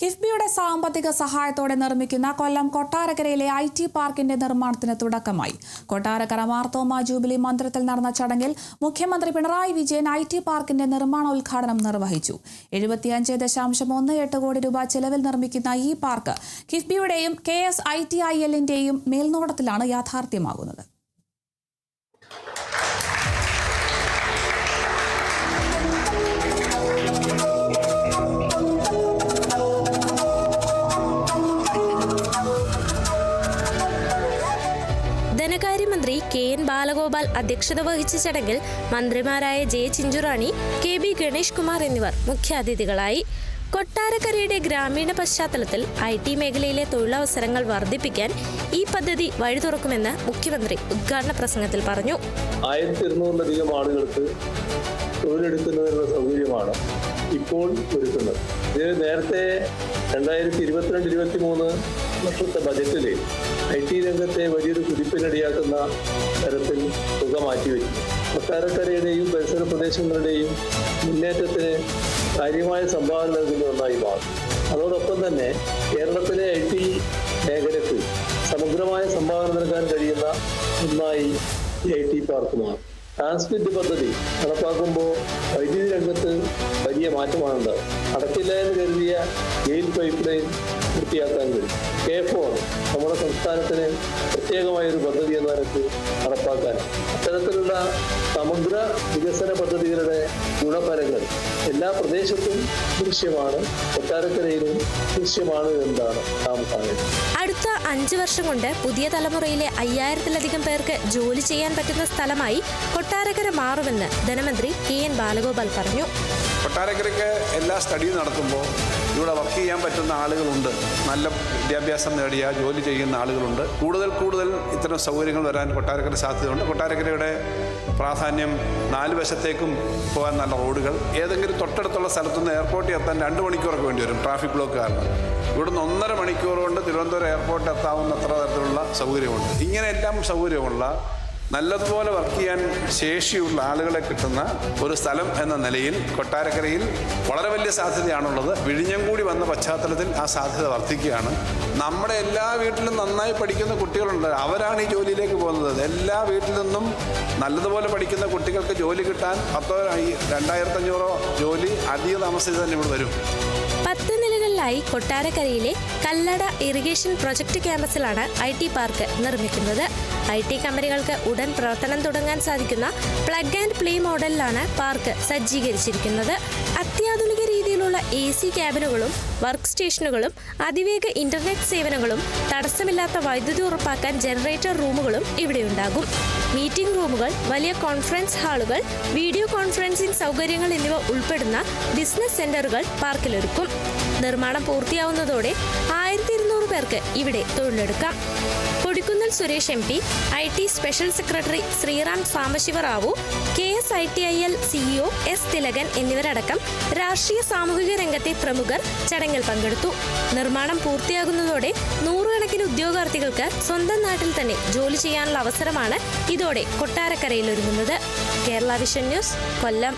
കിഫ്ബിയുടെ സാമ്പത്തിക സഹായത്തോടെ നിർമ്മിക്കുന്ന കൊല്ലം കൊട്ടാരക്കരയിലെ IT പാർക്കിന്റെ നിർമ്മാണത്തിന് തുടക്കമായി. കൊട്ടാരക്കര മാർത്തോമ ജൂബിലി മന്ദിരത്തിൽ നടന്ന ചടങ്ങിൽ മുഖ്യമന്ത്രി പിണറായി വിജയൻ IT പാർക്കിന്റെ നിർമ്മാണോദ്ഘാടനം നിർവഹിച്ചു. 75.18 കോടി രൂപ ചെലവിൽ നിർമ്മിക്കുന്ന ഈ പാർക്ക് കിഫ്ബിയുടെയും KSITIL-ന്റെയും മേൽനോട്ടത്തിലാണ് യാഥാർത്ഥ്യമാകുന്നത്. ധനകാര്യമന്ത്രി KN ബാലഗോപാൽ അധ്യക്ഷത വഹിച്ച ചടങ്ങിൽ മന്ത്രിമാരായ J. ചിഞ്ചുറാണി, KB ഗണേഷ് കുമാർ എന്നിവർ മുഖ്യാതിഥികളായി. കൊട്ടാരക്കരയുടെ ഗ്രാമീണ പശ്ചാത്തലത്തിൽ IT മേഖലയിലെ തൊഴിലവസരങ്ങൾ വർദ്ധിപ്പിക്കാൻ ഈ പദ്ധതി വഴി തുറക്കുമെന്ന് മുഖ്യമന്ത്രി ഉദ്ഘാടന പ്രസംഗത്തിൽ പറഞ്ഞു. 1200-ലധികം ആളുകൾക്ക് തൊഴിലെടുക്കുന്നതിനുള്ള സൗകര്യമാണ് ഇപ്പോൾ ഒരുക്കുന്നത്. ഇത് നേരത്തെ 2022-23 വർഷത്തെ ബജറ്റിൽ IT രംഗത്തെ വലിയൊരു കുതിപ്പിനടിയാക്കുന്ന തരത്തിൽ തുക മാറ്റിവെച്ചു. കൊട്ടാരക്കരയുടെയും പരിസര പ്രദേശങ്ങളുടെയും മുന്നേറ്റത്തിന് കാര്യമായ സംഭാവന നൽകുന്ന ഒന്നായി മാറും. അതോടൊപ്പം തന്നെ കേരളത്തിലെ IT മേഖലയ്ക്ക് സമഗ്രമായ സംഭാവന നൽകാൻ കഴിയുന്ന ഒന്നായി ഈ IT പാർക്ക് മാറും. ട്രാൻസ്മിറ്റ് പദ്ധതി നടപ്പാക്കുമ്പോൾ വൈദ്യുതി രംഗത്ത് വലിയ മാറ്റമാണുണ്ട്. അടക്കില്ല എന്ന് കരുതിയ ഗെയിൽ പൈപ്പ് ലൈൻ പൂർത്തിയാക്കാൻ കഴിയും. K4 നമ്മുടെ സംസ്ഥാനത്തിന് പ്രത്യേകമായൊരു പദ്ധതി എന്ന നിലയ്ക്ക് നടപ്പാക്കാൻ അത്തരത്തിലുള്ള സമഗ്ര വികസന പദ്ധതികളുടെ ഗുണഫലങ്ങൾ എല്ലാ പ്രദേശത്തും ദൃശ്യമാണ്, കൊട്ടാരക്കരയിലും ദൃശ്യമാണ് എന്നതാണ് നാം കാണുന്നത്. അടുത്ത 5 വർഷം കൊണ്ട് പുതിയ തലമുറയിലെ 5000-ലധികം പേർക്ക് ജോലി ചെയ്യാൻ പറ്റുന്ന സ്ഥലമായി കൊട്ടാരക്കര മാറുമെന്ന് ധനമന്ത്രി KN ബാലഗോപാൽ പറഞ്ഞു. കൊട്ടാരക്കരയ്ക്ക് എല്ലാ സ്റ്റഡിയും നടത്തുമ്പോൾ ഇവിടെ വർക്ക് ചെയ്യാൻ പറ്റുന്ന ആളുകളുണ്ട്, നല്ല വിദ്യാഭ്യാസം നേടിയ ജോലി ചെയ്യുന്ന ആളുകളുണ്ട്. കൂടുതൽ ഇത്തരം സൗകര്യങ്ങൾ വരാൻ കൊട്ടാരക്കര സാധ്യതയുണ്ട്. കൊട്ടാരക്കരയുടെ പ്രാധാന്യം 4 വശത്തേക്കും പോകാൻ നല്ല റോഡുകൾ, ഏതെങ്കിലും തൊട്ടടുത്തുള്ള സ്ഥലത്തുനിന്ന് എയർപോർട്ടിൽ എത്താൻ 2 മണിക്കൂറൊക്കെ വേണ്ടി വരും ട്രാഫിക് ബ്ലോക്ക് കാരണം. ഇവിടുന്ന് 1.5 മണിക്കൂർ കൊണ്ട് തിരുവനന്തപുരം എയർപോർട്ടിൽ എത്താവുന്നത്ര തരത്തിലുള്ള സൗകര്യമുണ്ട്. ഇങ്ങനെയെല്ലാം സൗകര്യമുള്ള നല്ലതുപോലെ വർക്ക് ചെയ്യാൻ ശേഷിയുള്ള ആളുകളെ കിട്ടുന്ന ഒരു സ്ഥലം എന്ന നിലയിൽ കൊട്ടാരക്കരയിൽ വളരെ വലിയ സാധ്യതയാണുള്ളത്. വിഴിഞ്ഞം കൂടി വന്ന പശ്ചാത്തലത്തിൽ ആ സാധ്യത വർദ്ധിക്കുകയാണ്. നമ്മുടെ എല്ലാ വീട്ടിലും നന്നായി പഠിക്കുന്ന കുട്ടികളുണ്ട്, അവരാണ് ഈ ജോലിയിലേക്ക് പോകുന്നത്. എല്ലാ വീട്ടിൽ നിന്നും നല്ലതുപോലെ പഠിക്കുന്ന കുട്ടികൾക്ക് ജോലി കിട്ടാൻ 2500 ജോലി അധികം താമസിച്ച് തന്നെ ഇവിടെ വരും. 10 നിലകളിലായി കൊട്ടാരക്കരയിലെ കല്ലട ഇറിഗേഷൻ പ്രൊജക്ട് ക്യാമ്പസിലാണ് IT പാർക്ക് നിർമ്മിക്കുന്നത്. IT കമ്പനികൾക്ക് ഉടൻ പ്രവർത്തനം തുടങ്ങാൻ സാധിക്കുന്ന പ്ലഗ് ആൻഡ് പ്ലേ മോഡലിലാണ് പാർക്ക് സജ്ജീകരിച്ചിരിക്കുന്നത്. അത്യാധുനിക രീതിയിലുള്ള AC ക്യാബിനുകളും വർക്ക് സ്റ്റേഷനുകളും അതിവേഗ ഇന്റർനെറ്റ് സേവനങ്ങളും തടസ്സമില്ലാത്ത വൈദ്യുതി ഉറപ്പാക്കാൻ ജനറേറ്റർ റൂമുകളും ഇവിടെയുണ്ടാകും. മീറ്റിംഗ് റൂമുകൾ, വലിയ കോൺഫറൻസ് ഹാളുകൾ, വീഡിയോ കോൺഫറൻസിംഗ് സൗകര്യങ്ങൾ എന്നിവ ഉൾപ്പെടുന്ന ബിസിനസ് സെന്ററുകൾ പാർക്കിലൊരുക്കും. നിർമ്മാണം പൂർത്തിയാവുന്നതോടെ 1200 പേർക്ക് ഇവിടെ തൊഴിലെടുക്കാം. Kodikunnil Suresh MP, IT special secretary Sriram Sambasiva Rao, KSITIL CEO S. Thilakan എന്നിവരടക്കം രാഷ്ട്രീയ സാമൂഹിക രംഗത്തെ പ്രമുഖർ ചടങ്ങിൽ പങ്കെടുത്തു. നിർമ്മാണം പൂർത്തിയാകുന്നതോടെ 100 കണക്കിന് ഉദ്യോഗാർത്ഥികൾക്ക് സ്വന്തം നാട്ടിൽ തന്നെ ജോലി ചെയ്യാനുള്ള അവസരമാണ് ഇതോടെ കൊട്ടാരക്കരയിൽ ഒരുങ്ങുന്നത്. കേരള വിഷൻ ന്യൂസ്, കൊല്ലം.